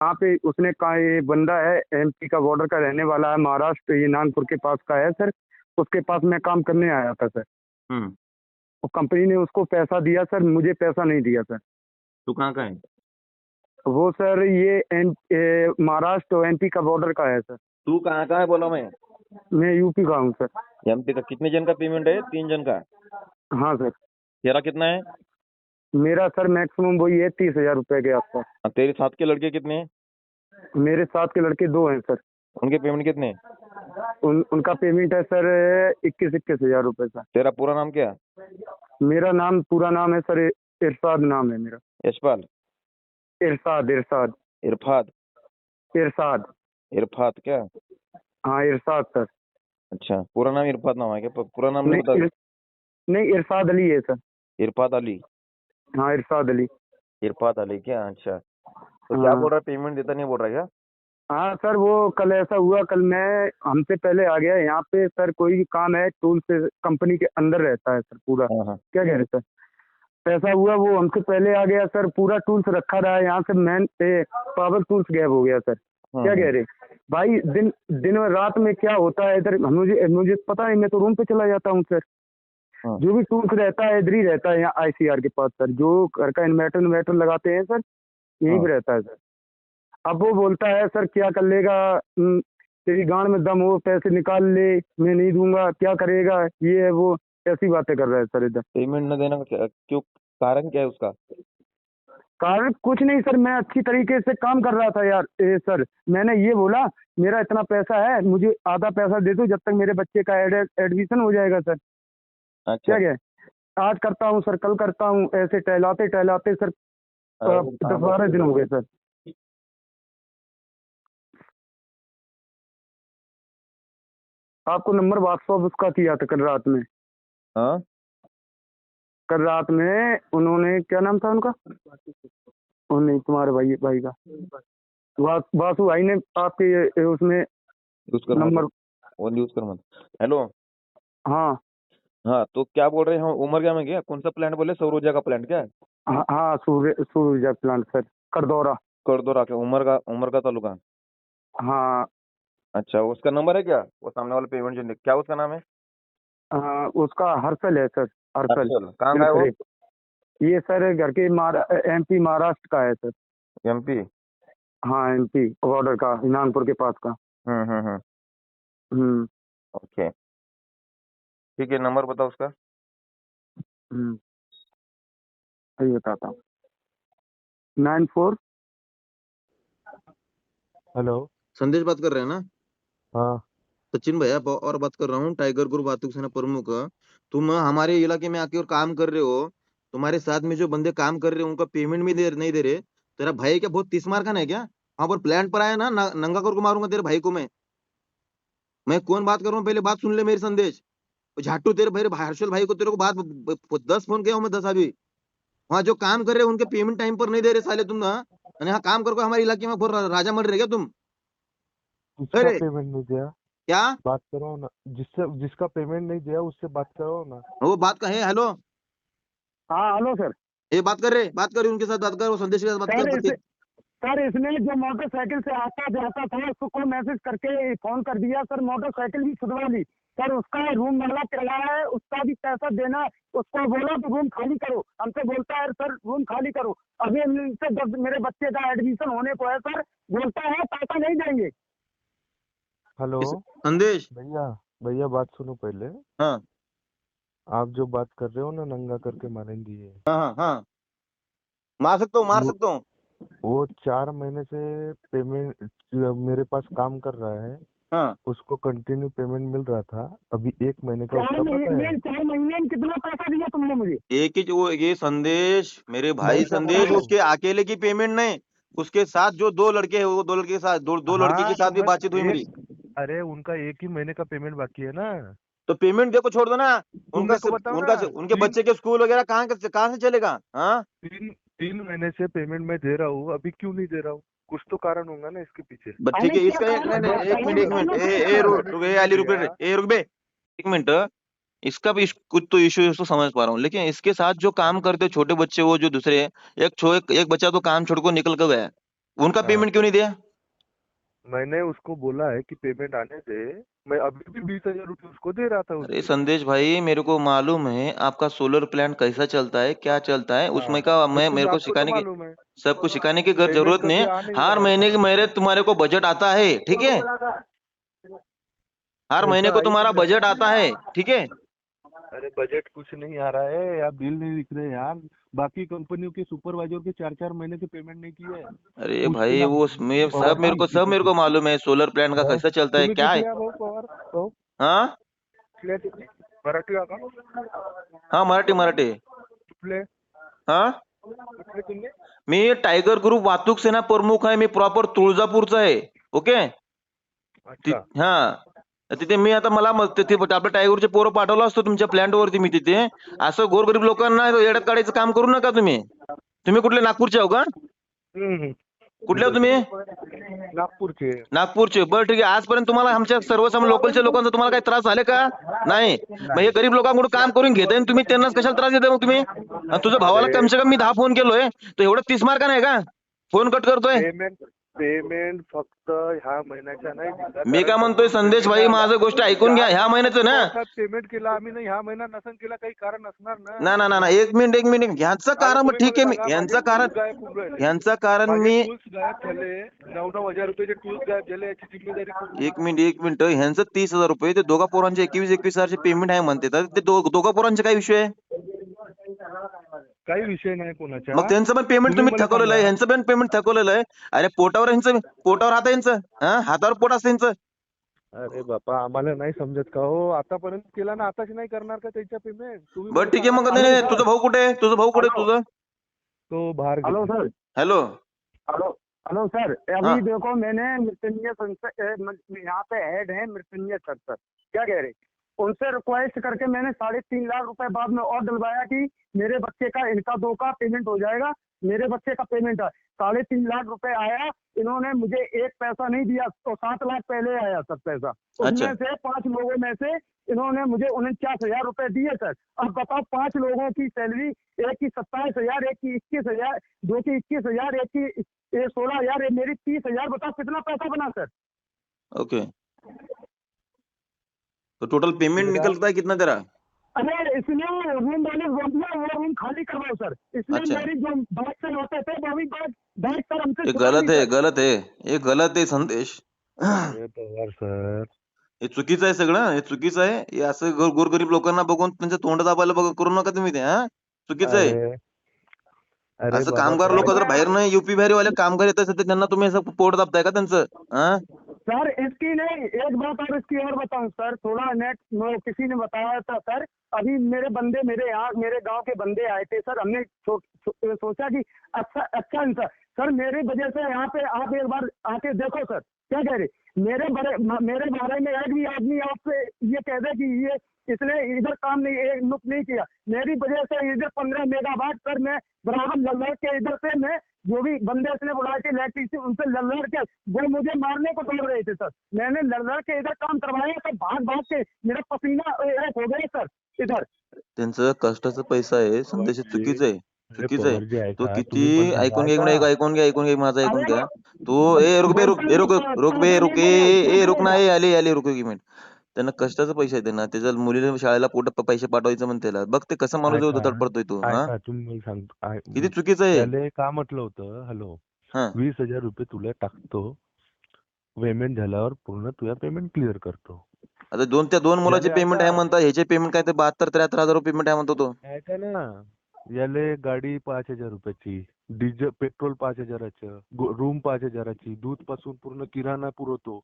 वहाँ पे उसने कहा ये बंदा है एमपी का बॉर्डर का रहने वाला है, महाराष्ट्र ये नागपुर के पास का है सर, उसके पास मैं काम करने आया था सर। हम्म। और कंपनी ने उसको पैसा दिया सर, मुझे पैसा नहीं दिया सर। तू कहाँ का है? वो सर महाराष्ट्र और एमपी का बॉर्डर का है सर। तू कहाँ का है बोला मैं? मैं यूपी का हूँ सर। एमपी का। कितने जन का पेमेंट है? 3 जन का। हाँ सर। तेरा कितना है? मेरा सर मैक्सिमम वही है 30,000 रुपए के आसपास। तेरे साथ के लड़के कितने हैं? मेरे साथ के लड़के 2 हैं सर। उनके पेमेंट कितने हैं? उनका पेमेंट है सर 21,000 सर। तेरा पूरा नाम क्या? मेरा नाम पूरा नाम है सर इरशाद नाम है मेरा। यशपाल? इरशाद इरशाद इरफात? इरशाद। इरफात क्या? हाँ इरशाद सर। अच्छा, पूरा नाम इरफात नाम है क्या? पूरा नाम नहीं नहीं बता? नहीं इरशाद अली है सर। इरफात अली? हाँ इरशाद अली। इरफात अली क्या? अच्छा, तो क्या हाँ बोल रहा है? पेमेंट देता नहीं बोल रहा है क्या? हाँ सर, वो कल ऐसा हुआ, कल मैं हमसे पहले आ गया यहाँ पे सर। कोई भी काम है टूल से कंपनी के अंदर रहता है सर पूरा। हाँ हाँ। क्या कह रहे सर, ऐसा हुआ वो हमसे पहले आ गया सर, पूरा टूल्स रखा रहा है यहाँ से। पावर टूल्स गायब हो गया सर। क्या कह रहे भाई, दिन और रात में क्या होता है इधर मुझे मुझे पता नहीं, मैं तो रूम पे चला जाता हूँ सर। हाँ। जो भी टूल्स रहता है इधर ही रहता है यहाँ आईसीआर के पास सर। जो घर का इन्वर्टर लगाते हैं सर, यहीं हाँ। पे रहता है सर। अब वो बोलता है सर क्या कर लेगा, तेरी गांड में दम हो, पैसे निकाल ले, मैं नहीं दूंगा, क्या करेगा, ये है वो, ऐसी बातें कर रहा है सर इधर। पेमेंट न देने का क्यों? कारण क्या है उसका? कारण कुछ नहीं सर, मैं अच्छी तरीके से काम कर रहा था यार। सर मैंने ये बोला मेरा इतना पैसा है, मुझे आधा पैसा दे दो जब तक मेरे बच्चे का एडमिशन हो जाएगा सर। अच्छा। क्या आज करता हूँ सर, कल करता हूँ, ऐसे टहलाते टहलाते सर 10-12 दिन हो गए सर। आपको नंबर व्हाट्सअप उसका किया था कल रात में। हाँ। कल रात में उन्होंने, क्या नाम था उनका, वो नहीं तुम्हारे भाई का, वासु भाई ने आपके उसमें यूज कर नंबर। मत, वो यूज कर मत। हेलो। हाँ हाँ, तो क्या बोल रहे हैं? उमर क्या में क्या? कौन सा प्लांट बोले? सौर ऊर्जा का प्लांट क्या है? हाँ हाँ, सूर्य ऊर्जा प्लांट सर, करदौरा। करदोरा के उमर का तालुका? हाँ अच्छा, उसका नंबर है क्या? वो सामने वाला पेमेंट जो क्या उसका नाम है? उसका हर्षल है सर, हर्षल। हर्षल कहाँ का है वो? ये सर घर के एमपी महाराष्ट्र का है सर। एमपी? हाँ एमपी बॉर्डर का, नागपुर के पास का। हम्म। हम्म ओके, ठीक है। नंबर बताओ उसका। हम्म सही बताता हूँ, 94। हेलो। संदेश बात कर रहे हैं ना? हाँ। सचिन भैया और बात कर रहा हूँ, टाइगर ग्रुप वातुक सेना प्रमुख। तुम हमारे इलाके में आके और काम कर रहे हो, तुम्हारे साथ में जो बंदे काम कर रहे हो उनका पेमेंट भी नहीं दे रहे। तेरा भाई क्या बहुत तीस मार का है क्या? वहां पर प्लांट पर आया ना, नंगा करके मारूंगा तेरे भाई को मैं कौन बात कर रहा हूँ? पहले बात सुन ले मेरी। संदेश झाटू तेरे भाई हर्षल भाई को, तेरे को बात 10 फोन किया हूँ मैं, 10 अभी। वहाँ जो काम कर रहे हैं उनके पेमेंट टाइम पर नहीं दे रहे साले तुम ना। यहाँ काम करके हमारे इलाके में राजा मर रहे क्या तुम? जिसका अरे पेमेंट नहीं दिया क्या बात करो ना, जिसका पेमेंट नहीं दिया उससे बात करो ना। वो बात का है? हेलो, हाँ हेलो सर। ये बात कर रहे उनके साथ बात कर, वो संदेश के साथ बात कर। सर इसने जो मोटरसाइकिल से आता जाता था उसको मैसेज करके फोन कर दिया सर, मोटरसाइकिल भी छुड़वा ली सर। उसका रूम वाला किराया है, उसका भी पैसा देना। उसको बोला तो रूम खाली करो, हमसे बोलता है सर रूम खाली करो। अभी इनसे जब मेरे बच्चे का एडमिशन होने को है सर, बोलता है पैसा नहीं देंगे। हेलो संदेश भैया, भैया बात सुनो पहले। हाँ आप जो बात कर रहे हो ना, नंगा करके मारेंगे ये, हाँ, मार वो सकता हूँ। वो 4 महीने से पेमेंट मेरे पास काम कर रहा है। हाँ, उसको कंटिन्यू पेमेंट मिल रहा था। अभी 1 महीने का उसका पता है। 4 महीने में कितना पैसा दिया तुमने मुझे? एक ही वो ये संदेश मेरे भाई, मैं क्या बता संदेश रहा हूँ। उसके अकेले की पेमेंट नहीं, उसके साथ जो 2 लड़के हैं, वो 2 लड़के के साथ दो लड़के के हाँ साथ तो भी मैं बातचीत हुई मेरी। अरे उनका 1 ही महीने का पेमेंट बाकी है ना। तो पेमेंट देखो, छोड़ दो ना। तुम मेरे को बताओ ना। उनके तीन बच्चे के स्कूल वगैरह कहाँ से चलेगा? हाँ, तीन 3 महीने से पेमेंट मैं दे रहा हूँ, अभी क्यों नहीं दे रहा हूँ? कुछ तो कारण होगा ना इसके पीछे। ठीक है। इसका मैं नहीं, एक मिनट, अरे भैया, रुक बे, एक मिनट। इसका भी कुछ तो इशू समझ पा रहा हूँ, लेकिन इसके साथ जो काम करते छोटे बच्चे, वो जो दूसरे एक बच्चा तो काम छोड़ को निकल कर गया, उनका हाँ पेमेंट क्यों नहीं दिया? मैंने उसको बोला है कि पेमेंट आने दे। मैं अभी भी 20,000 रुपये उसको दे रहा था अरे उसके। संदेश भाई, मेरे को मालूम है आपका सोलर प्लांट कैसा चलता है, क्या चलता है, हाँ उसमें का सब मैं कुछ मेरे को आपको तो सिखाने की, मालूम है। सबको सिखाने की पेमेंट जरूरत नहीं कभी है। आ नहीं हर रहा महीने था। के मेरे तुम्हारे को बजट आता है, ठीक है? हर महीने पैसा को आ ही तुम्हारा नहीं रहा बजट है। आता है, ठीक है? अरे बजट कुछ नहीं आ रहा है यार, बिल नहीं दिख रहे यार। बाकी कंपनियों के सुपरवाइजर के 4-4 महीने के पेमेंट नहीं किए है। अरे पूछते भाई ना वो मैं सब मेरे को मालूम है सोलर प्लांट का भाऊ कैसा चलता है, तुम्ही क्या है। कुठले आहे भाऊ पवार भाऊ? हाँ कुठले आहे तुम्ही? मराठी आहे का? हाँ, मराठी मराठी। कुठले हाँ, कुठले तुम्ही? मी टायगर ग्रुप वाहतूक सेना प्रमुख आहे, मी प्रॉपर तुळजापूरचा आहे, ओके? अच्छा हा तिथे मी आता मला तिथे आपल्या टायगरचे पोरं पाठवलं असतो तुमच्या प्लॅन्ट वरती मी तिथे। असं गोरगरीब लोकांना येड्यात काढायचं काम करू नका तुम्ही। तुम्ही कुठले नागपूरचे आहो का? हम्म. कुठले हो तुम्ही? नागपूरचे. नागपूरचे, बरं ठीक आहे। आजपर्यंत तुम्हाला आमच्या सर्वसामान्य लोकलच्या लोकांचा तुम्हाला काही त्रास झाले का? नाही। मग हे गरीब लोकांकडून काम करून घेताय आणि तुम्ही त्यांनाच कशाला त्रास देताय मग तुम्ही? आणि तुझ्या भावाला अरे कमसे कम मी 10 फोन केलोय, तर एवढं 30 मार्क नाही का? फोन कट करतोय। पेमेंट पेमेंट फक्त ह्या महिन्याच्या नाही दिला, मी कारण काय म्हणतोय समोर संदेश पेमेंट भाई, आला. माझं गोष्ट ऐकून घ्या। ह्या महिन्याचं ना, वर्षात पेमेंट केला आम्ही नाही, ह्या महिना नसन केला, काही कारण असणार ना ना. ना ना एक मिनिट ह्यांचं अरे कारण मग तुम्ही ठीक मला आहे, मी सांगा, माझे ह्यांचं कारण टूल्स गायब होऊन राहिले. ह्यांचं कारण माझे मी टूल्स गायब झाले. 9,000 रुपयाचे टूल्स गायब झाले, याची जिम्मेदारी कोण? एक मिनिट ह्यांचं 30,000 रुपये, ते दोघा पोरांचे 21,000चे पेमेंट आहे म्हणते, तर ते दोघा पोरांचे काय विषय आहे? काही विषय नाही कोणाच्या. मग त्यांचं पण पेमेंट तुम्ही मला थकवलेलं आहे, सांगा. ह्यांचं पण पेमेंट थकवलेलं आहे। अरे पोटावर हात आहे यांचं, हा हातावर पोट असतं यांचं। अरे बापा, आम्हाला नाही समजत का हो? आतापर्यंत केला ना, आताच नाही करणार का त्याच्या पेमेंट? तुम्ही बरं मला ठीक आहे, सांगा मग ना. नाही, तुझा भाऊ कुठे आहे? तुझा भाऊ कुठे आहे तुझं? तो बाहर हेलो गेला. Sir. Hello hello hello sir, हाँ। अभी देखो मैंने मृत्युंजय यहाँ पे हेड है मृत्युंजय सर क्या कह रहे, उनसे रिक्वेस्ट करके मैंने 3.5 लाख रुपए बाद में और डलवाया कि मेरे बच्चे का, इनका 2 का पेमेंट हो जाएगा, मेरे बच्चे का पेमेंट है। 3.5 लाख रुपए आया, इन्होंने मुझे एक पैसा नहीं दिया, तो 7 लाख पहले आया सर पैसा। उसमें से 5 लोगों में से इन्होंने मुझे 49,000 रुपए दिए सर। अब बताओ, 5 लोगों की सैलरी, एक की 27,000, एक की 21,000, 2 की 21,000, एक की 16,000, मेरी 30,000, बताओ कितना पैसा बना सर? ओके, तो टोटल पेमेंट निकलता है कितना तेरा? अरे इसलिए रूम वाले बोल दिया, वो रूम खाली करवाओ सर। इसलिए अच्छा। मेरी जो बाइक से लौटे थे वो भी बाइक सर हमसे ये छुड़ा ली सर। ये गलत आहे संदेश। अरे पवार सर, हे चुकीचं आहे सगळं, हे चुकीचं आहे। हे असं गोरगरीब लोकांना बघून त्यांचं तोंड दाबायला करू नका तुम्ही ते, हा चुकीचं आहे। अरे अरे असं बाबा कामगार लोक जर काय बाहेर नाही, युपी बिहारी वाले कामगार येत असतात, त्यांना तुम्ही असं पोट दाबताय का त्यांचं? हा सर इसकी नहीं, एक बात और इसकी और बताऊं सर, थोड़ा नेट किसी ने बताया था सर। अभी मेरे बंदे, मेरे गांव के बंदे आए थे सर, हमने सोचा कि अच्छा इंसान सर, मेरी वजह से यहाँ पे आप एक बार आके देखो सर क्या कह रहे। मेरे बारे में एक भी आदमी आपसे ये कह दे कि ये इसने इधर काम नहीं, एक नुक नहीं किया, मेरी वजह से इधर 15 मेगावाट सर, मैं बराबर लड़ के इधर से, मैं जो भी बंदे इसने बुलाए थे इलेक्ट्रिसिटी, उनसे लड़ के वो मुझे मारने को दौड़ रहे थे सर। मैंने लड़ के इधर काम करवाया, तो भाग के मेरा पसीना एक हो गया सर इधर। त्यांचं कष्टाचा पैसा आहे संदेश, चुकीचं आहे, अरे चुकीचं आहे। पवारजी तो ऐका, किती तुम्ही पण ऐकून सांगा घ्या, ऐका. ऐकून घ्या माझं ऐकून घ्या। तू रुक बे, रुक पैसा रुक ना, आले रुक एक मिनिट। त्यांना कष्टाचा पैसा आहे, त्यांना त्याच्या मुलीला शाळेला पैसे पाठवायचं म्हणते त्याला, बघ ते कसं माणूस ऐका तडपडतोय तो, हा ऐका तुम्ही मला सांगतो किती चुकीचं आहे। त्याले का म्हटलं होतं, हॅलो, हा 20,000 रुपये तुला टाकतो, पेमेंट झाल्यावर पूर्ण तुझा पेमेंट क्लिअर करतो. आता त्या दोन मुलाचे याले पेमेंट आहे ऐका म्हणतात, ह्याचे पेमेंट काय ते 72-73 हजार पेमेंट आहे म्हणतो तो। ऐका ना, याले गाडी 5,000 रुपयाची, डिझेल पेट्रोल 5,000चं, रूम 5,000ची, दूध पासून पूर्ण किराणा पुरवतो,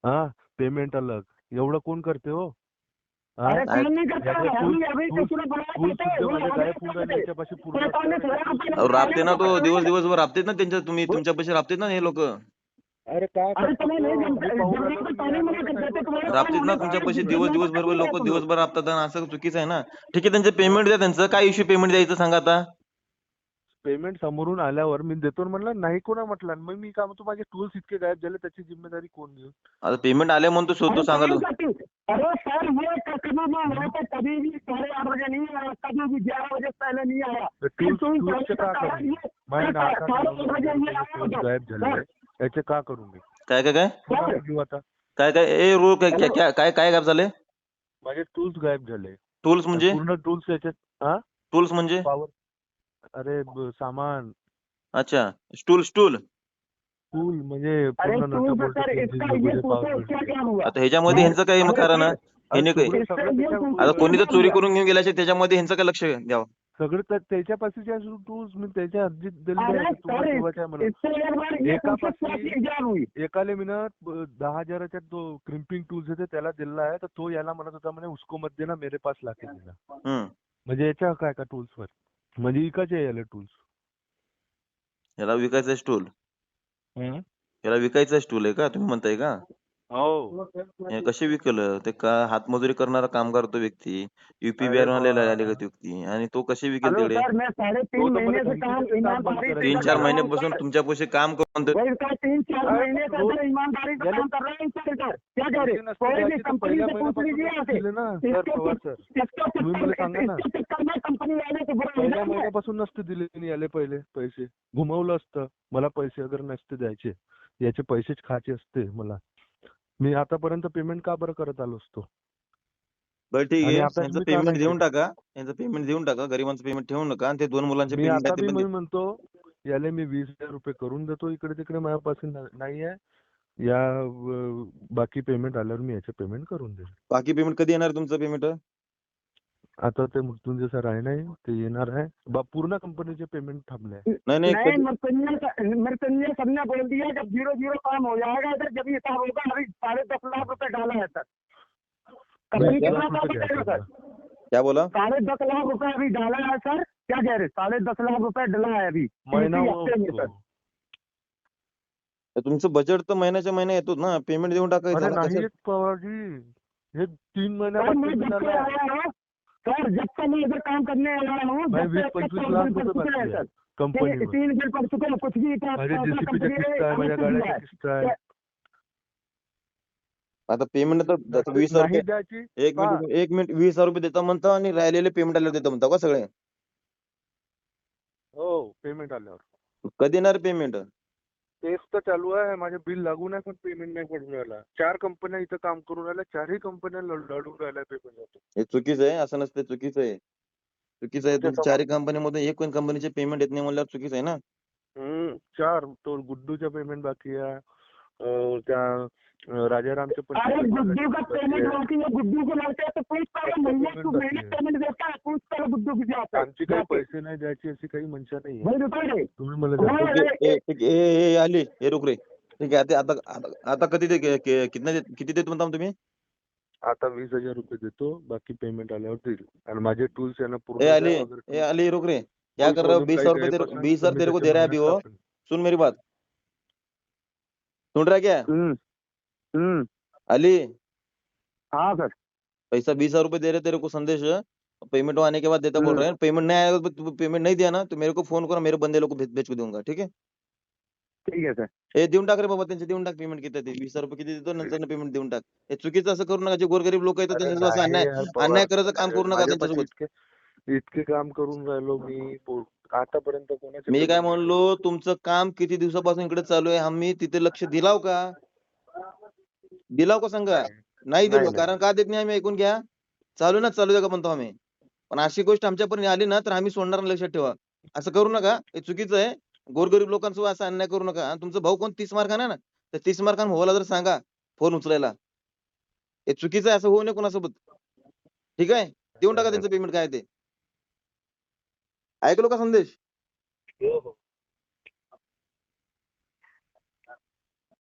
हा पेमेंट अलग, एवढं कोण करते हो? हा? अरे कौन नहीं करता याले है, फुल अभी फुल तो बुलाया फुल करते हैं, सुद्धा वो माझ्या हमें गायब होऊन राहिले, याच्यापाशी पूर्ण 45,000 रुपये अहो, राबते ना तो, लगाया। दिवसभर राबतेत ना त्यांच्या, तुमच्या पैसे राबतेत ना हे लोक, अरे काय अरे तुम्हें नहीं करतो? जमता, मी पाहून जमना राहिलो तो तुम्ही पानी मना यार, कर देते, तुम्हारा काम राबतेत ना होने तुमच्या का पैसे, जमना दिवसभर तो लोक तुम लोग। दिवसभर राबतात, आणि असं चुकीचं आहे ना। ठीक आहे, त्यांचे पेमेंट द्या, त्यांचं काय इश्यू, पेमेंट द्यायचं सांगा आता। पेमेंट समोरून आल्यावर मी देतो म्हणलं, नाही कोणा म्हटलं. मग मी काय म्हणतो, माझे टूल्स इतके गायब झाले, त्याची जिम्मेदारी कोण घेईल? आता पेमेंट आले म्हणून तो शोधतो अरे सांगाल. कौन करती? अरे सर ये कभी भी वहाँ पे कभी भी 8:30 बजे नहीं आया, कभी भी 11 बजे से पहले नहीं आया। टूल्स तुम टूल्सचे का पहले करू? ये माझे 8:30 बजे ये आया टूल्स होता। गायब झाले, सर, याचे का करू मी? काय काय काय कोणाला घेऊ आता? काय काय ए रो काय काय काय काय काय गायब झाले? माझे टूल्स गायब झाले, टूल्स म्हणजे पूर्ण टूल्स याच्यात. हा, टूल्स म्हणजे पॉवर, अरे सामान, अच्छा स्टूल स्टूल. टूल म्हणजे अरे पूर्ण तू नट सर बोल्ट, इसका ये पूछो इसका क्या हुआ? आता ह्याच्यामध्ये ह्यांचं काही अरे कारण सर, ह्याने काही सगळं इसका सगळं ये त्याच्या- पूछो आता कोणी तर इसका चोरी क्या हुआ? करून घेऊन गेल्याचे त्याच्यामध्ये ह्यांचं काय लक्ष द्यावं. सगळं त्याच्या पासूनच्या टूल्स मी त्याच्या अर्जित दिले अरे आहे, तुम्हाला सर, ठेवायचं आहे म्हणून. इससे एक बार ये एका पूछो क्या पासून- चीज क्या हुई? एकाले मी 10,000च्या तो क्रिम्पिंग टूल्स होते त्याला दिला आहे, तर तो याला म्हणत होता म्हणे उसको मत देना, मेरे पास लाके देना. हम्म म्हणजे याच्या काय का टूल्स वर, म्हणजे इकाचे याला टूल्स. याला विकायचं स्टूल, याला विकायचं स्टूल आहे का तुम्ही म्हणताय का? हो. हे कसे विकलं ते का हातमजुरी करणारा कामगार तो व्यक्ती युपी अरे बिहार बा. आलेला व्यक्ती आणि तो कसे विकेल हेलो तिकडे सर, मैं 3.5 तो तो महीने मला से काम धमकी देत काम बंद ईमानदारी से करायचं. तीन कर चार रहा हूँ महिन्यापासून सर। तुमच्या पैसे काम करून वही सर 3-4 अरे महीने से रोज- सर ईमानदारी से याले- काम कर रहे हैं सर इधर। क्या कह रहे? पैसे नसते कोई भी द्यायचे तर कंपनी पहिल्या से पूछ लीजिए यहाँ से। महिन्यापासून ना सर, इसके पवार सर, इसके तुम्ही मला सांगा ना. इसके चक्कर में कंपनी वाले को बुरा हो पहिल्या जाएंगे। महिन्यापासून नसते दिले मी याले पहिले पैसे, घुमवलं असतं मला पैसे अगर नसते द्यायचे, याचे पैसेच खायचे असते मला, मी आतापर्यंत पेमेंट का बरं करत आलो असतो. बरं ठीक आणि आहे आता यांचं मी का पेमेंट नाही देऊन केलं? टाका, यांचं पेमेंट देऊन टाका, गरिबांचं पेमेंट ठेवू नका आणि ते 2 मुलांचे मी पेमेंट आता आहे ते बी पण म्हणतो याले मी 20,000 रुपये करून देतो, इकडे तिकडे माझ्यापासून नाही आहे या बाकी पेमेंट आल्यावर मी याचे पेमेंट करून देईल. बाकी पेमेंट कधी येणार तुमचं पेमेंट? आता ते मृत्युंजय सर आहे नाही, ते येणार आहे पूर्ण कंपनीचे पेमेंट थांबले आहे. नाही नाही नहीं कधी मृत्युंजय सर ने बोल दिया जब 0-0 काम हो जाएगा इधर जब हिसाब होगा। अभी 10.5 लाख रुपए डाला है सर। कंपनी क्या कितना रुपये काम द्यायचे करेगा सर? मला? क्या बोला? 10.5 लाख रुपए अभी डाला है सर। क्या कह रहे? 10.5 लाख रुपए डला है अभी महिना इसी हुआ हफ्ते में उसको. सर। तर तुमचं बजेट तर महिन्याच्या महिना येतो ना, पेमेंट देऊन टाकायचं अरे ना. नाही कसं येत पवारजी, हे 3 सर महिन्यापासून मैं जब से झालं. आया हूँ सर, जब से मैं इधर काम करने आया हूँ भाई जब से 20-25 तक लाख बिल पड़ रुपए चुके हैं बाकी सर। आहे कंपनीवर. 3 बिल पड़ चुके हैं, कुछ भी माझे कंपनी जेसीपीच्या किस्त आहे, माझ्या गाड्याच्या किस्त आहे. आता पेमेंट तर 20,000 नाही रुपये द्यायची एक मिनिट 20,000 रुपये देता म्हणता आणि राहिलेले पेमेंट आल्यावर देता म्हणता का सगळे? हो, पेमेंट आल्यावर. कधी येणार पेमेंट? तेच तर चालू आहे, माझे बिल लागून आहे पण पेमेंट नाही पडून राहिला. 4 कंपन्या इथं काम करून राहिल्या, 4ही कंपन्या लढून राहिल्या पेमेंट. हे चुकीचं आहे, असं नसतं, चुकीचं आहे. चुकीचं आहे, तुमच्या 4 कंपनीमधून एक पण कंपनीचे पेमेंट येत नाही म्हणल्यावर चुकीचं आहे ना. 4 तो गुड्डूचा पेमेंट बाकी आहे, त्या राजारामचे पण अरे payment गुड्डू का बाकी पेमेंट आहे. बाकी है, गुड्डू को लड़के तो पूछ करो महीने पेमेंट देता है, पूछ करो गुड्डू की जाते आमची काही पैसे नाही द्यायची अशी काही मंशा नाही भाई रुपए दे। तुम्ही मला हाँ, द्या. ठीक आहे, ठीक आहे. ए आली हे रुक रे. ठीक आहे, आता कधी किती देत म्हणता तुम्ही? आता 20,000 रुपये देतो, बाकी पेमेंट आल्यावर देईल. आणि माझे टूल्स यांना पूर्ण ए द्या, आली अगर ए आली रुक रे. क्या टूल्स कर रहा हो? मधून 20,000 काही रुपये गैरप्रसंग 20,000 तर तेरे को मी दे रहा है अभी त्याच्या वो. मेहनत सुन मेरी बात, सुन रहा है क्या? हम्म, अली हाँ सर। पैसा 20,000 रुपये दे रहे तेरे को संदेश, पेमेंट आने के बाद देता बोल रहे हैं. पेमेंट नहीं आएगा तो पेमेंट नहीं दिया ना तो मेरे को फोन करो, मेरे बंदे लोग को भेज के दूंगा. ठीक है? ठीक है सर। हे देऊन टाक रे बाबा, त्यांचे देऊन टाक पेमेंट किती ते 20,000 रुपये किती देतो नंतर पेमेंट देऊन टाक. हे चुकीचं असं करू नका. जे गोरगरीब लोक आहेत अरे त्यांच्यासोबत असं नाही यार पवार, अन्याय करायचं काम करू नका माझ्यापाशी त्यांच्यासोबत. इतके काम करून राहिलो मी आतापर्यंत कोणाचे मी काय payment म्हणलो, तुमचं काम किती दिवसापासून इकडे चालू आहे, आम्ही तिथे लक्ष दिलाव का? दिलाव का सांगा? नाही दिलो. नाही. कारण का देत नाही आम्ही, ऐकून घ्या. चालू ना चालू द्या का म्हणतो आम्ही. पण अशी गोष्ट आमच्यापर्यंत आली ना तर आम्ही सोडणार नाही, लक्षात ठेवा. असं करू नका, हे चुकीचं आहे. गोरगरीब लोकांसोबत असा अन्याय करू नका. आणि तुमचा भाऊ कोण 30 मार्काने ना, तर 30 मार्काने भावाला जर सांगा फोन उचलायला. हे चुकीचं आहे, असं होऊ नये कोणासोबत. ठीक आहे? देऊन टाका त्यांचं पेमेंट काय ते. ऐकलो का संदेश? हो.